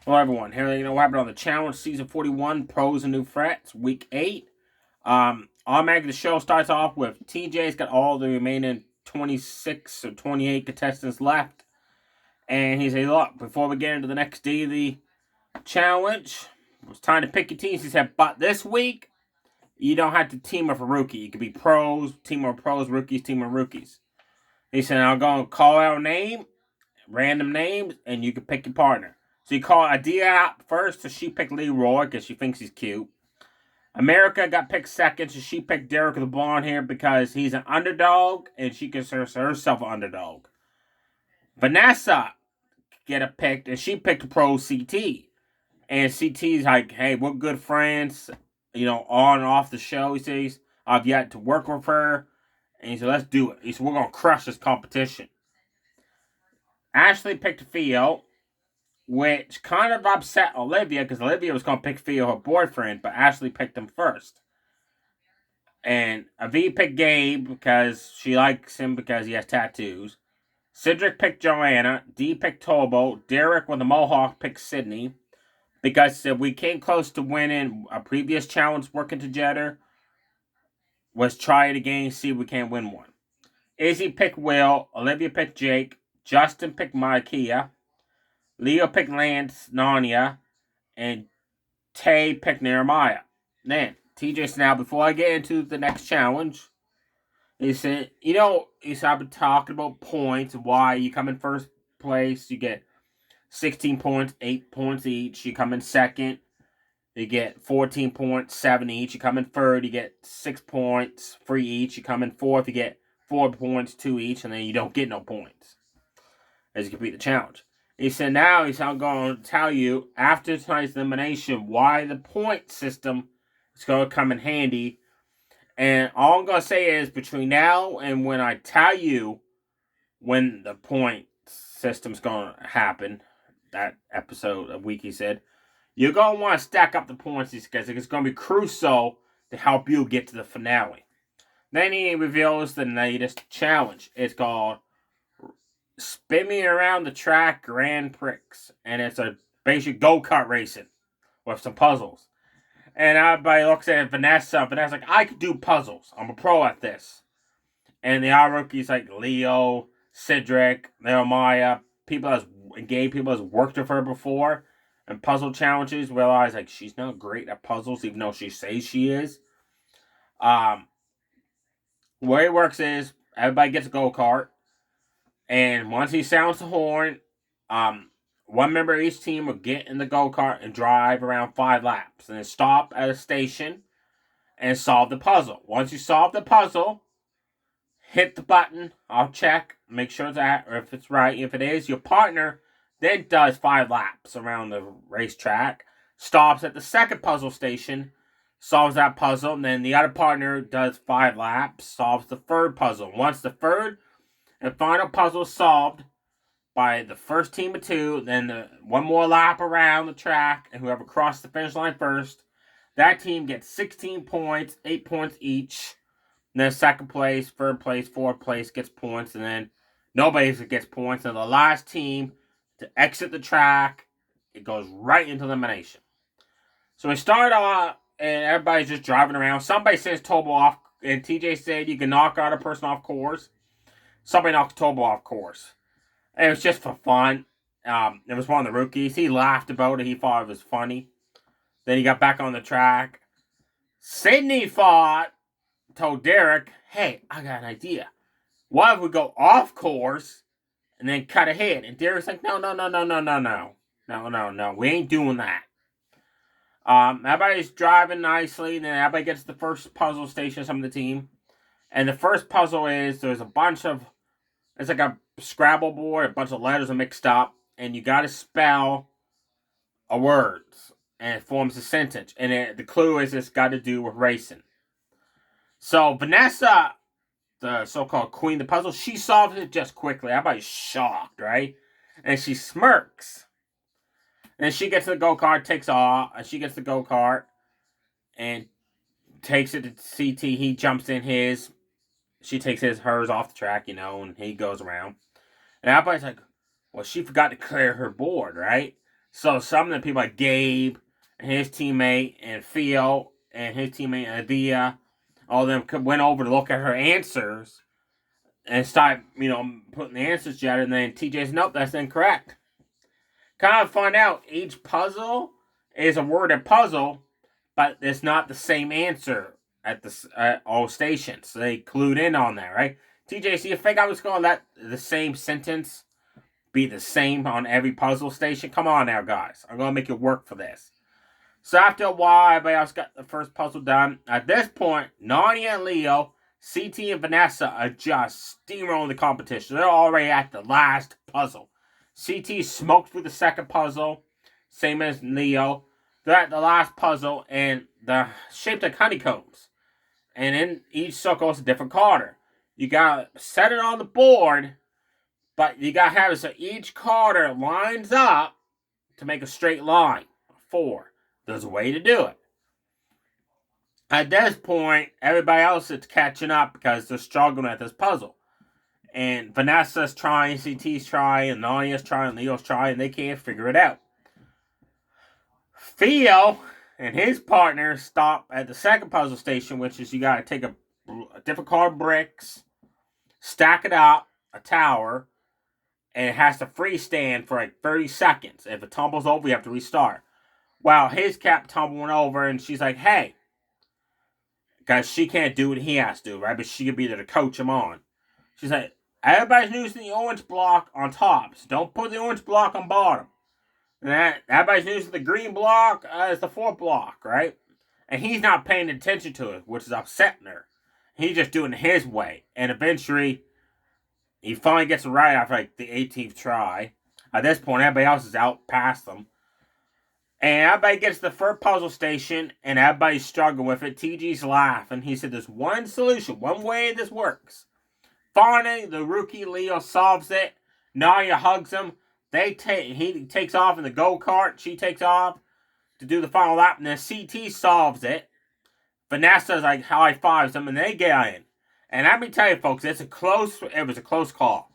Hello, everyone. Here, what happened on the challenge season 41, pros and new threats, week 8. Automatically, the show starts off with TJ's got all the remaining 26 or 28 contestants left. And he said, look, before we get into the next daily challenge, it's time to pick your teams. He said, but this week, you don't have to team up a rookie. You could be pros, team of pros, rookies, team of rookies. He said, I'm going to call out a name, random names, and you can pick your partner. So you call Adia out first, so she picked Leroy because she thinks he's cute. America got picked second, so she picked Derek the blonde hair because he's an underdog and she considers herself an underdog. Vanessa get a picked and she picked pro CT. And CT's like, hey, we're good friends, on and off the show, he says. I've yet to work with her. And he said, let's do it. He said, we're going to crush this competition. Ashley picked Theo, which kind of upset Olivia because Olivia was going to pick Theo, her boyfriend, but Ashley picked him first. And Avi picked Gabe because she likes him because he has tattoos. Cedric picked Joanna. Dee picked Tobo. Derek with the Mohawk picked Sydney because we came close to winning a previous challenge working together. Was try it again, see if we can win one. Izzy picked Will. Olivia picked Jake. Justin picked Micaiah. Leo picked Lance, Narnia, and Tay picked Nehemiah. Then, TJ Snell, before I get into the next challenge, he said, I've been talking about points, why you come in first place, you get 16 points, 8 points each. You come in second, you get 14 points, 7 each. You come in third, you get 6 points, 3 each. You come in fourth, you get 4 points, 2 each, and then you don't get no points as you complete the challenge. He said, now I'm going to tell you, after tonight's elimination, why the point system is going to come in handy. And all I'm going to say is, between now and when I tell you when the point system's going to happen, that episode, a week, he said, you're going to want to stack up the points because it's going to be crucial to help you get to the finale. Then he reveals the latest challenge. It's called Spin Me Around the Track Grand Prix. And it's a basic go-kart racing with some puzzles. And everybody looks at Vanessa. Vanessa's like, I could do puzzles. I'm a pro at this. And the other rookies like Leo, Cedric, Nehemiah, gay people has worked with her before. And puzzle challenges realize like she's not great at puzzles, even though she says she is. Where it works is everybody gets a go-kart. And once he sounds the horn, one member of each team will get in the go-kart and drive around 5 laps. And then stop at a station and solve the puzzle. Once you solve the puzzle, hit the button. I'll check, make sure that, or if it's right. If it is, your partner then does 5 laps around the racetrack, stops at the second puzzle station, solves that puzzle, and then the other partner does 5 laps, solves the third puzzle. Once the third and final puzzle is solved by the first team of 2, then one more lap around the track, and whoever crossed the finish line first, that team gets 16 points, 8 points each. And then second place, third place, fourth place gets points, and then nobody gets points. And the last team to exit the track, it goes right into elimination. So we start off, and everybody's just driving around. Somebody says Tobo off, and TJ said you can knock out a person off course. Somebody knocked Tobo off course. And it was just for fun. It was one of the rookies. He laughed about it. He thought it was funny. Then he got back on the track. Sydney told Derek, hey, I got an idea. What if we go off course and then cut ahead? And Derek's like, no. We ain't doing that. Everybody's driving nicely, and then everybody gets to the first puzzle station, some of the team. And the first puzzle is there's a bunch of, it's like a Scrabble board, a bunch of letters are mixed up, and you gotta spell a word, and it forms a sentence. And the clue is it's got to do with racing. So Vanessa, the so-called queen of the puzzle, she solves it just quickly. Everybody's shocked, right? And she smirks. And she gets the go-kart, takes off, and she gets the go-kart and takes it to CT. He jumps in his. She takes hers off the track, and he goes around. And everybody's like, well, she forgot to clear her board, right? So some of the people like Gabe and his teammate and Theo and his teammate Adia, all of them went over to look at her answers and start, putting the answers together. And then TJ's, nope, that's incorrect. Kind of find out each puzzle is a worded puzzle, but it's not the same answer at all stations. So they clued in on that, right? TJ, so you think I was going to let the same sentence be the same on every puzzle station? Come on now, guys. I'm going to make it work for this. So after a while, everybody else got the first puzzle done. At this point, Nanya and Leo, CT and Vanessa are just steamrolling the competition. They're already at the last puzzle. CT smoked through the second puzzle, same as Leo. They're at the last puzzle, and they're shaped like honeycombs. And in each circle is a different card. You gotta set it on the board, but you gotta have it so each card lines up to make a straight line. 4. There's a way to do it. At this point, everybody else is catching up because they're struggling at this puzzle. And Vanessa's trying, CT's trying, and Nanya's trying, Leo's trying, and they can't figure it out. Theo and his partner stop at the second puzzle station, which is you gotta take a different card bricks, stack it up, a tower, and it has to freestand for like 30 seconds. If it tumbles over, you have to restart. Well, his kept tumbling over, and she's like, hey, because she can't do what he has to do, right? But she could be there to coach him on. She's like, everybody's using the orange block on top, so don't put the orange block on bottom. And everybody's using the green block as the 4th block, right? And he's not paying attention to it, which is upsetting her. He's just doing it his way. And eventually, he finally gets it right after like the 18th try. At this point, everybody else is out past them. And everybody gets to the first puzzle station, and everybody's struggling with it. TG's laughing. He said, there's one solution, one way this works. Finally, the rookie Leo solves it. Naya hugs him. He takes off in the go-kart. She takes off to do the final lap, and then CT solves it. Vanessa's like high fives him, and they get in. And let me tell you, folks, it was a close call.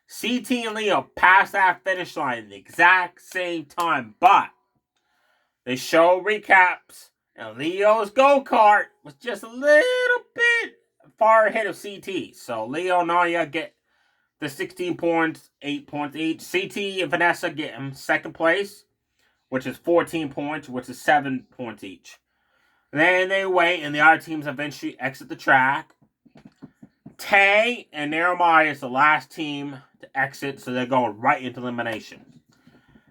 CT and Leo passed that finish line at the exact same time, but they show recaps, and Leo's go-kart was just a little bit far ahead of CT. So Leo and Naya get the 16 points, 8 points each. CT and Vanessa get him second place, which is 14 points, which is 7 points each. Then they wait, and the other teams eventually exit the track. Tay and Narumai is the last team to exit, so they're going right into elimination.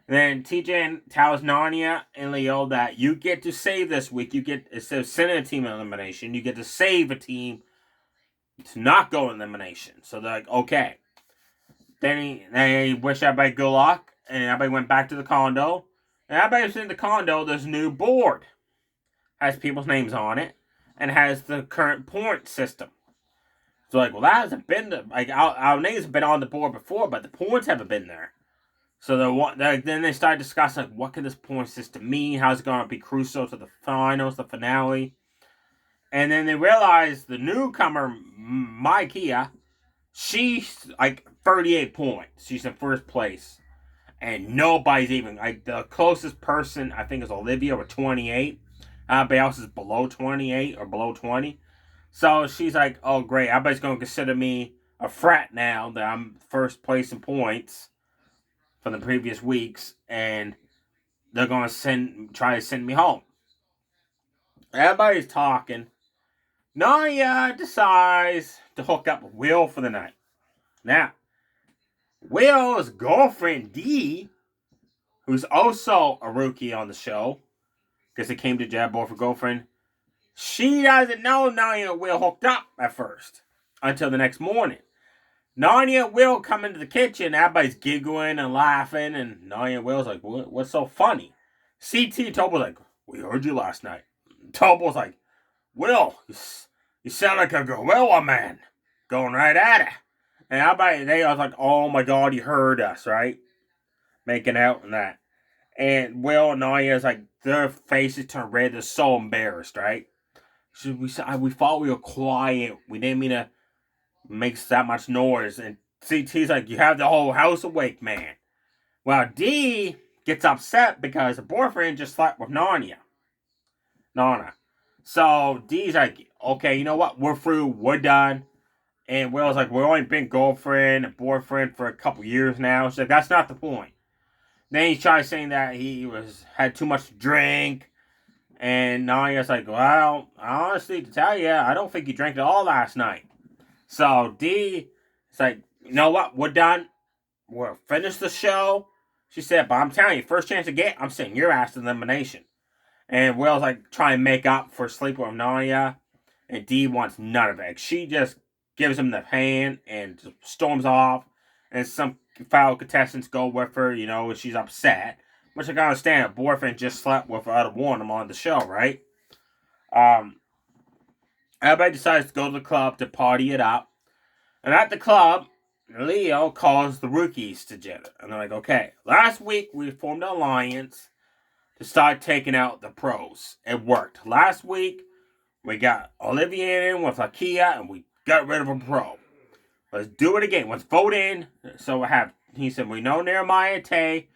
Then TJ tells Nanya and Leo that you get to save this week. Instead of sending a team in elimination, you get to save a team to not go in elimination. So they're like, okay. Then they wish everybody good luck, and everybody went back to the condo. And everybody's in the condo, there's a new board. Has people's names on it, and has the current point system. So like, well, that hasn't been like our names have been on the board before, but the points haven't been there. So then they start discussing like, what can this point system mean? How's it going to be crucial to the finals, the finale? And then they realize the newcomer, Maikia, she's like 38 points. She's in first place. And nobody's even, like, the closest person, I think, is Olivia with 28. Everybody else is below 28 or below 20. So she's like, oh, great. Everybody's going to consider me a frat now that I'm first place in points from the previous weeks. And they're going to try to send me home. Everybody's talking. Naya decides to hook up with Will for the night. Now, Will's girlfriend, Dee, who's also a rookie on the show, because it came to Jab Boy for girlfriend, she doesn't know Nanya and Will hooked up at first, until the next morning. Nanya and Will come into the kitchen, everybody's giggling and laughing, and Nanya and Will's like, what's so funny? CT Tobo's like, we heard you last night. Tobo's like, Will, you sound like a gorilla man, going right at it. And everybody, they was like, oh my god, you heard us, right? Making out and that. And Will and Nanya's like, their faces turn red, they're so embarrassed, right? So we thought we were quiet, we didn't mean to make that much noise. And CT's like, you have the whole house awake, man. Well, D gets upset because her boyfriend just slept with Nana. So Dee's like, okay, you know what? We're through. We're done. And Will's like, we've only been girlfriend and boyfriend for a couple years now. She's like, that's not the point. Then he tries saying that he had too much to drink. And Nanya's like, well, honestly, to tell you, I don't think you drank it all last night. So Dee is like, you know what? We're done. We'll finish the show. She said, but I'm telling you, first chance to get, I'm sending your ass to elimination. And Will's like trying to make up for sleeping with Nanya. And Dee wants none of it. She just gives him the hand and storms off. And some fellow contestants go with her, and she's upset. Which I can understand. A boyfriend just slept with her out of warning him on the show, right? Everybody decides to go to the club to party it up. And at the club, Leo calls the rookies together. And they're like, okay, last week we formed an alliance to start taking out the pros. It worked. Last week, we got Olivia in with Akia, and we got rid of a pro. Let's do it again. Let's vote in. So he said, we know Nehemiah and Tay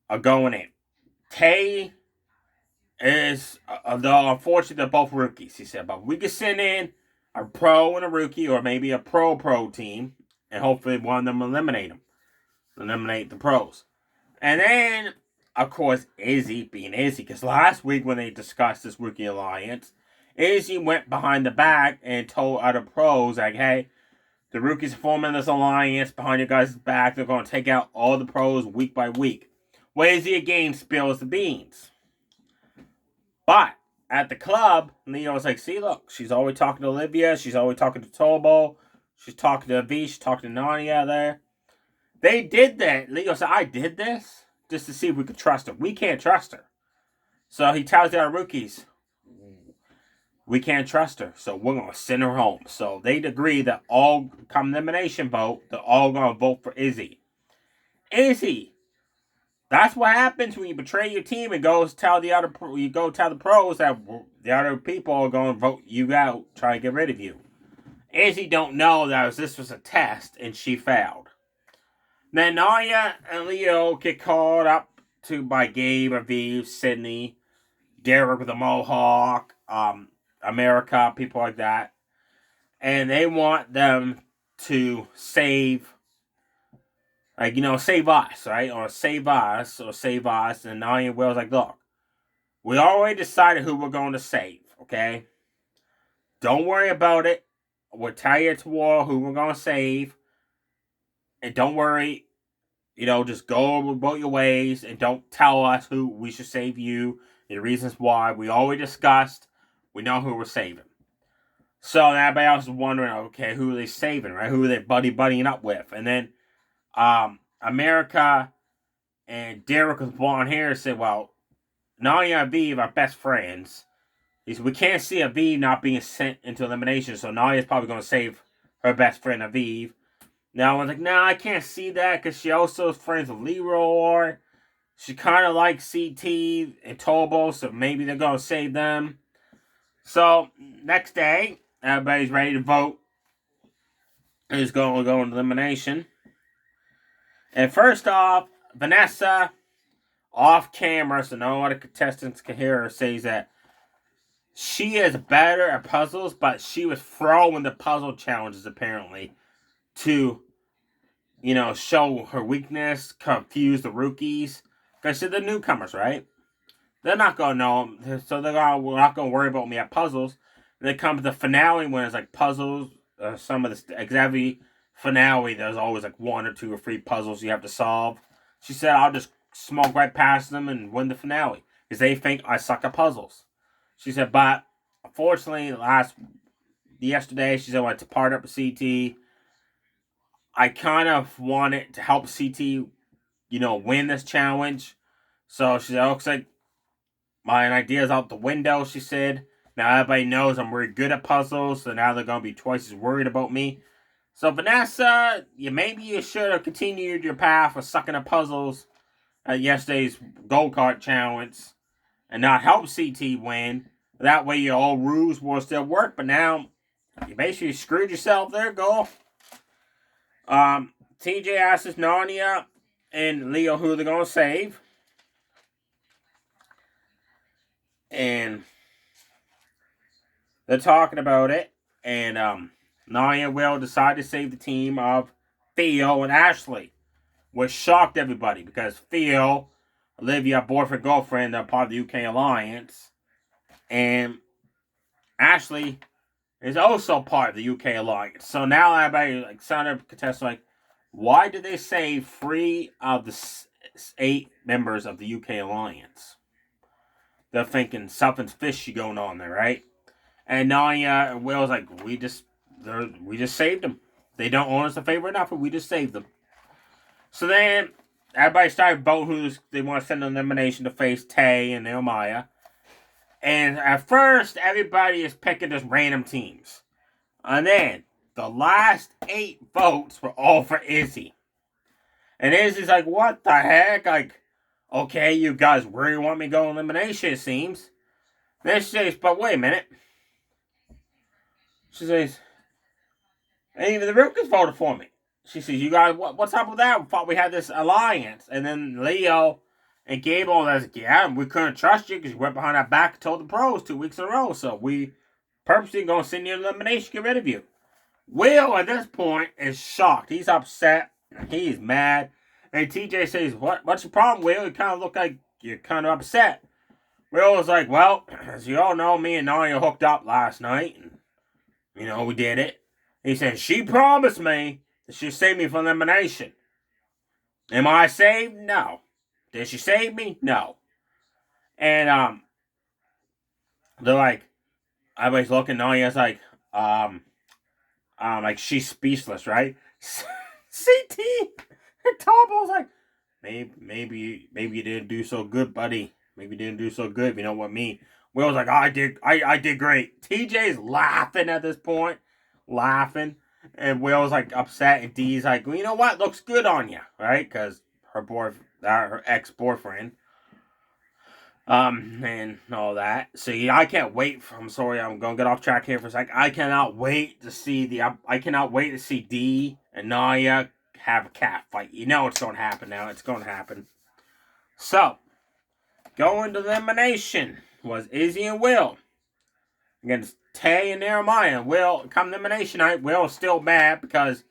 are going in. Tay is, though unfortunately they're both rookies, he said, but we could send in a pro and a rookie, or maybe a pro team, and hopefully one of them eliminate the pros. And then, of course, Izzy, being Izzy, because last week when they discussed this rookie alliance, Izzy went behind the back and told other pros, like, hey, the rookies are forming this alliance behind your guys' back. They're going to take out all the pros week by week. Well, Izzy again spills the beans. But at the club, Leo's like, see, look, she's always talking to Olivia. She's always talking to Tobo. She's talking to Avi. She's talking to Nanya there. They did that. Leo said, I did this just to see if we could trust her. We can't trust her. So he tells our rookies, we can't trust her, so we're going to send her home. So they'd agree that all come elimination vote, they're all going to vote for Izzy. Izzy. That's what happens when you betray your team and go tell the pros that the other people are going to vote you out, try to get rid of you. Izzy don't know that this was a test and she failed. Then Nanya and Leo get called up by Gabe, Aviv, Sydney, Derek with a mohawk, America, people like that. And they want them to save us, right? Or save us. And Nanya and Will's like, look, we already decided who we're going to save, okay? Don't worry about it. We'll tell you tomorrow who we're going to save. And don't worry, just go about your ways and don't tell us who we should save you. The reasons why we already discussed. We know who we're saving. So everybody else is wondering, okay, who are they saving, right? Who are they buddying up with? And then America and Derek with blonde hair said, well, Nanya and Aviv are best friends. He said, we can't see Aviv not being sent into elimination, so Nanya's probably going to save her best friend Aviv. Now I was like, I can't see that because she also is friends with Leroy. She kind of likes CT and Tobo, so maybe they're going to save them. So, next day, everybody's ready to vote. Who's going to go into elimination. And first off, Vanessa, off camera, so no other contestants can hear her, says that she is better at puzzles, but she was throwing the puzzle challenges, apparently, to, show her weakness, confuse the rookies. Because they're the newcomers, right? They're not going to know them, so we're not going to worry about me at puzzles. And then comes the finale when it's like puzzles. Some of the every finale, there's always like 1 or 2 or 3 puzzles you have to solve. She said, I'll just smoke right past them and win the finale. Because they think I suck at puzzles. She said, but unfortunately, yesterday, she said, I went to part up with CT. I kind of wanted to help CT, win this challenge. So she said, looks like my idea's out the window, she said. Now everybody knows I'm really good at puzzles, so now they're going to be twice as worried about me. So Vanessa, maybe you should have continued your path of sucking at puzzles at yesterday's go-kart challenge and not help CT win. That way your old rules will still work, but now you basically screwed yourself there, girl. TJ asks Narnia, and Leo who they're going to save. And they're talking about it. And Nia and Will decide to save the team of Theo and Ashley, which shocked everybody because Theo, Olivia, boyfriend, girlfriend, are part of the UK Alliance. And Ashley is also part of the UK Alliance. So now everybody, like, some of the contestants, like, why did they save 3 of the 8 members of the UK Alliance? They're thinking something's fishy going on there, right? And Nia and Will's like, we just saved them. They don't owe us a favor enough, but we just saved them. So then everybody started voting who they want to send an elimination to face Tay and Nehemiah. And at first, everybody is picking just random teams. And then the last 8 votes were all for Izzy. And Izzy's like, what the heck? Like, okay, you guys really want me to go elimination, it seems. Then she says, but wait a minute. She says, and even the Rookies voted for me. She says, you guys, what's up with that? We thought we had this alliance. And then Leo and Gable was like, yeah, we couldn't trust you because you went behind our back and told the pros 2 weeks in a row. So we purposely going to send you an elimination, get rid of you. Will, at this point, is shocked. He's upset. He's mad. And TJ says, what's your problem, Will? You kind of look like you're kind of upset. Will was like, well, as you all know, me and Nia hooked up last night. And, we did it. He said, she promised me that she'd save me from elimination. Am I saved? No. Did she save me? No. And, they're like, everybody's looking, Nia's like, like she's speechless, right? CT and Tobo's like, maybe you didn't do so good, buddy. Maybe you didn't do so good, if you know what I mean. Will's like, I did great. TJ's laughing at this point. Laughing. And Will's like upset, and Dee's like, well, you know what? Looks good on you, right? Because her ex-boyfriend. And all that. So yeah, I can't wait I'm sorry, I'm gonna get off track here for a sec. I cannot wait to see Dee and Nia have a cat fight. You know it's gonna happen now. It's gonna happen. So, going to elimination was Izzy and Will against Tay and Nehemiah. Will, come elimination night, Will's still mad because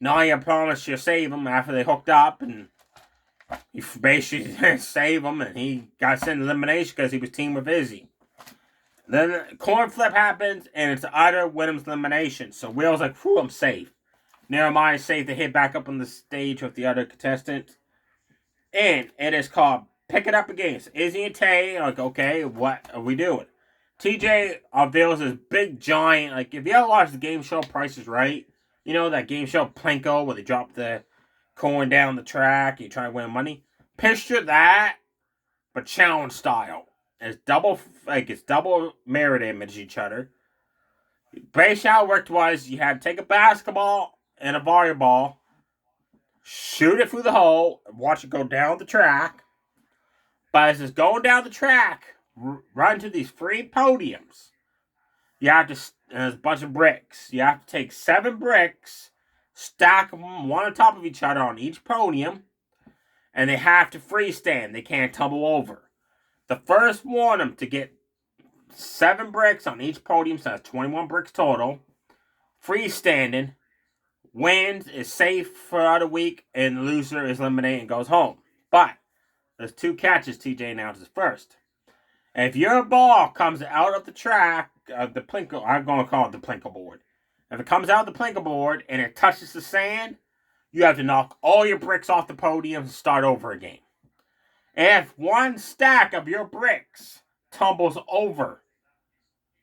Nia promised she'll save him after they hooked up, and he basically didn't save him, and he got sent to elimination because he was teamed with Izzy. Then the coin flip happens, and it's Ida Wyndham's elimination. So Will's like, whew, I'm safe. Nehemiah's safe to hit back up on the stage with the other contestants. And it is called Pick It Up Against Izzy and Tay. Like, okay, what are we doing? TJ unveils this big giant, like, if you ever watched the game show Price is Right, you know that game show Plinko where they drop the coin down the track, you try to win money. Picture that, but challenge style. It's double mirror image each other. Basically how it worked was you had to take a basketball and a volleyball, shoot it through the hole, and watch it go down the track. But as it's going down the track, run to these 3 podiums. You have to, there's a bunch of bricks. You have to take 7 bricks, stack them one on top of each other on each podium, and they have to freestand. They can't tumble over. The first one of them to get 7 bricks on each podium, so that's 21 bricks total, freestanding, wins, is safe for the week, and the loser is eliminated and goes home. But there's 2 catches TJ announces first. If your ball comes out of the track, the Plinko, I'm going to call it the Plinko board. If it comes out of the Plinko board and it touches the sand, you have to knock all your bricks off the podium and start over again. If one stack of your bricks tumbles over,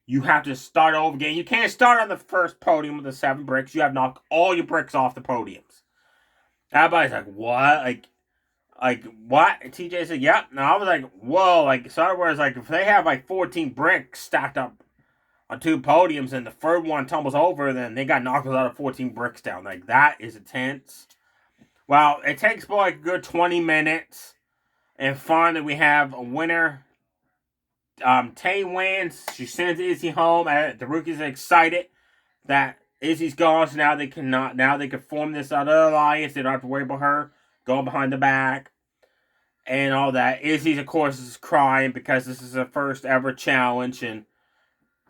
you have to start over again. You can't start on the first podium with the 7 bricks. You have to knock all your bricks off the podiums. Everybody's like, what? Like, what? And TJ said, yep. And I was like, whoa. Like, so in other words, like, if they have, like, 14 bricks stacked up on 2 podiums and the third one tumbles over, then they got knocked out of 14 bricks down. Like, that is intense. Well, it takes about, like, a good 20 minutes. And finally, we have a winner. Tay wins. She sends Izzy home. The rookies are excited that Izzy's gone, so now they can form this other alliance. They don't have to worry about her. going behind the back, and all that. Izzy's, of course, is crying because this is her first ever challenge, and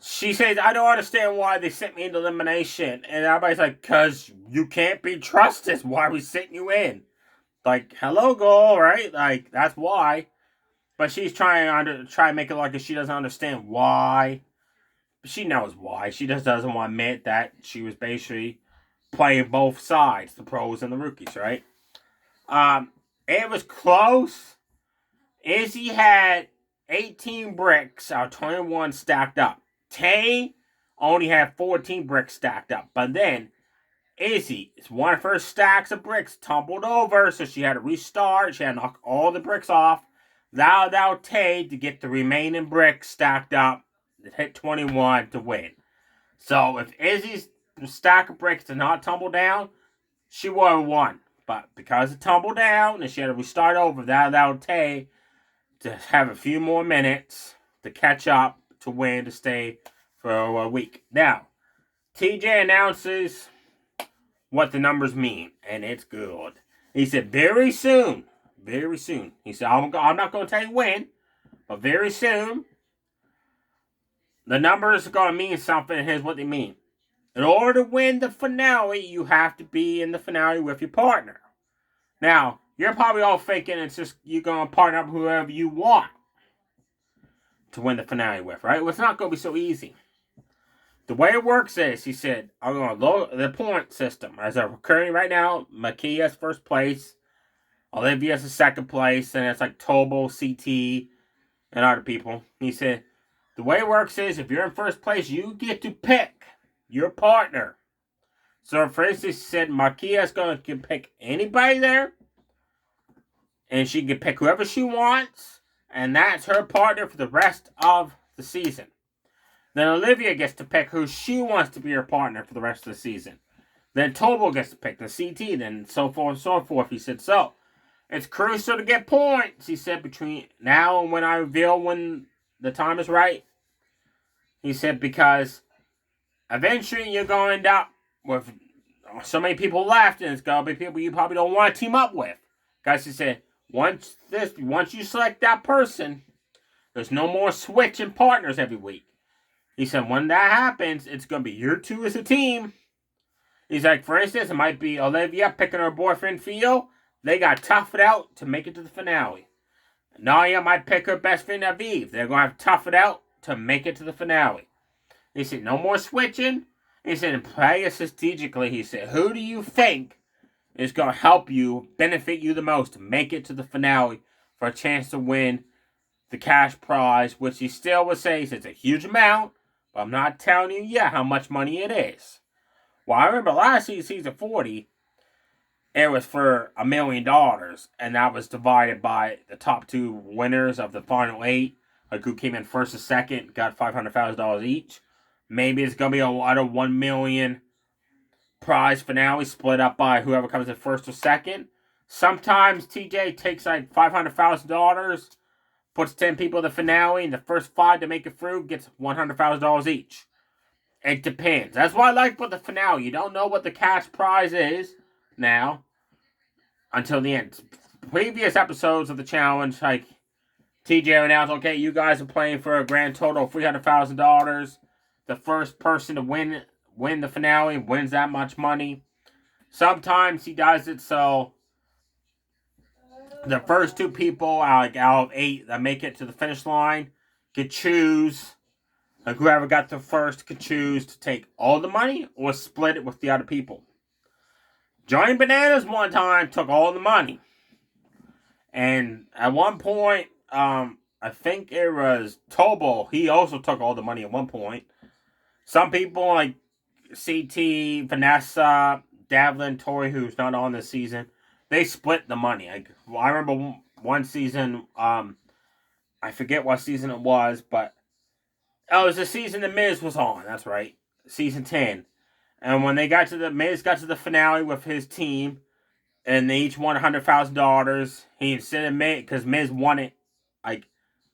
she says, I don't understand why they sent me into elimination. And everybody's like, because you can't be trusted. Why are we sitting you in? Like, hello, girl, right? Like, that's why. But she's trying to make it like she doesn't understand why. She knows why. She just doesn't want to admit that she was basically playing both sides, the pros and the rookies, right? It was close. Izzy had 18 bricks out of 21 stacked up. Tay only had 14 bricks stacked up. But then Izzy, one of her stacks of bricks tumbled over, so she had to restart. She had to knock all the bricks off. That allowed Tay to get the remaining bricks stacked up, hit 21 to win. So if Izzy's stack of bricks did not tumble down, she would have won. But because it tumbled down and she had to restart over, that allowed Tay to have a few more minutes to catch up, to win, to stay for a week. Now, TJ announces what the numbers mean, and it's good. He said, very soon. He said, I'm not going to tell you when, but very soon, the numbers are going to mean something, and here's what they mean. In order to win the finale, you have to be in the finale with your partner. Now, you're probably all thinking it's just you're going to partner up whoever you want to win the finale with, right? Well, it's not going to be so easy. The way it works is, he said, I'm going to lower the point system. As of currently right now, Makia's first place, Olivia's in second place, and it's like Tobo, CT, and other people. He said, the way it works is, if you're in first place, you get to pick your partner. So, for instance, he said Makia's going to pick anybody there, and she can pick whoever she wants, and that's her partner for the rest of the season. Then Olivia gets to pick who she wants to be her partner for the rest of the season. Then Tobo gets to pick the CT, then so forth and so forth. He said, so, it's crucial to get points, he said, between now and when I reveal when the time is right. He said, because eventually you're going to end up with so many people left, and it's going to be people you probably don't want to team up with. Guys, he said, once you select that person, there's no more switching partners every week. He said, when that happens, it's going to be your two as a team. He's like, for instance, it might be Olivia picking her boyfriend, Theo. They got to tough it out to make it to the finale. Nadia might pick her best friend, Aviv. They're going to have to tough it out to make it to the finale. He said, no more switching. He said, play it strategically. He said, who do you think is going to help you, benefit you the most to make it to the finale for a chance to win the cash prize, which he still would say it's a huge amount, but I'm not telling you yet how much money it is. Well, I remember last season 40, it was for $1 million, and that was divided by the top two winners of the final 8, like who came in first and second, got $500,000 each. Maybe it's going to be a lot of $1 million prize finale split up by whoever comes in first or second. Sometimes TJ takes like $500,000, puts 10 people in the finale, and the first 5 to make it through gets $100,000 each. It depends. That's what I like about the finale. You don't know what the cash prize is now until the end. Previous episodes of the challenge, like TJ announced, okay, you guys are playing for a grand total of $300,000. The first person to win the finale wins that much money. Sometimes he does it so the first 2 people out of 8 that make it to the finish line could choose. Like whoever got the first could choose to take all the money or split it with the other people. Johnny Bananas one time took all the money. And at one point, I think it was Tobo, he also took all the money at one point. Some people like CT, Vanessa, Davlin, Tori, who's not on this season, they split the money. I remember one season, I forget what season it was, but it was the season the Miz was on. That's right, season 10. And when Miz got to the finale with his team, and they each won $100,000. He instead of Miz, because Miz won it,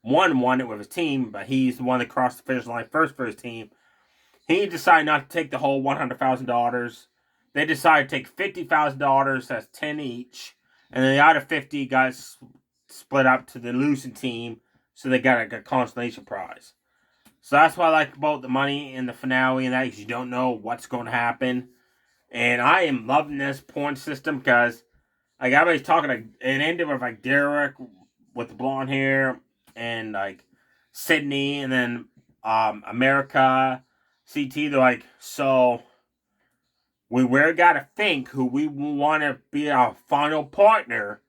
won it with his team, but he's the one that crossed the finish line first for his team. He decided not to take the whole $100,000. They decided to take $50,000. That's 10 each, And then the other 50 got split up to the losing team, so they got a consolation prize. So that's what I like about the money in the finale, and that is you don't know what's going to happen. And I am loving this point system because like everybody's talking like it ended with like Derek with the blonde hair and like Sydney and then America CT. They're like, so we're gotta think who we want to be our final partner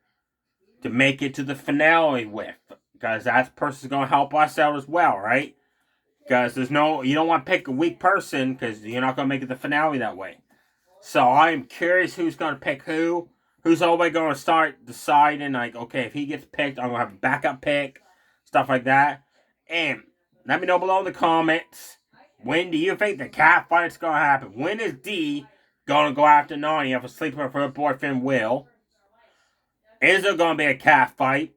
to make it to the finale with, because that person's gonna help us out as well, right? Because you don't want to pick a weak person because you're not gonna make it the finale that way. So I'm curious who's gonna pick who. Who's always gonna start deciding like, okay, if he gets picked, I'm gonna have a backup pick, stuff like that. And let me know below in the comments. When do you think the cat fight's gonna happen? When is Dee gonna go after Narnia for sleeping with her boyfriend Will? Is there gonna be a cat fight?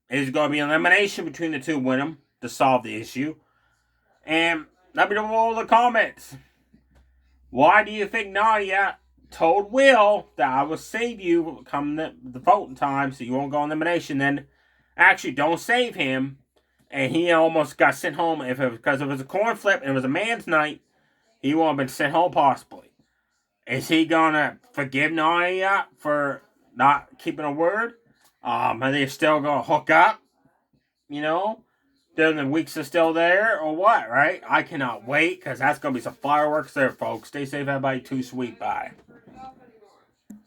Is there gonna be an elimination between the two of them to solve the issue? And let me know below in the comments. Why do you think Nadia told Will that I will save you come the voting time so you won't go on elimination? Then actually don't save him, and he almost got sent home because it was a coin flip and it was a man's night. He would have been sent home possibly. Is he gonna forgive Nadia for not keeping a word? Are they still gonna hook up? You know, during the weeks are still there or what, right? I cannot wait because that's going to be some fireworks there, folks. Stay safe, everybody. Too sweet. Bye.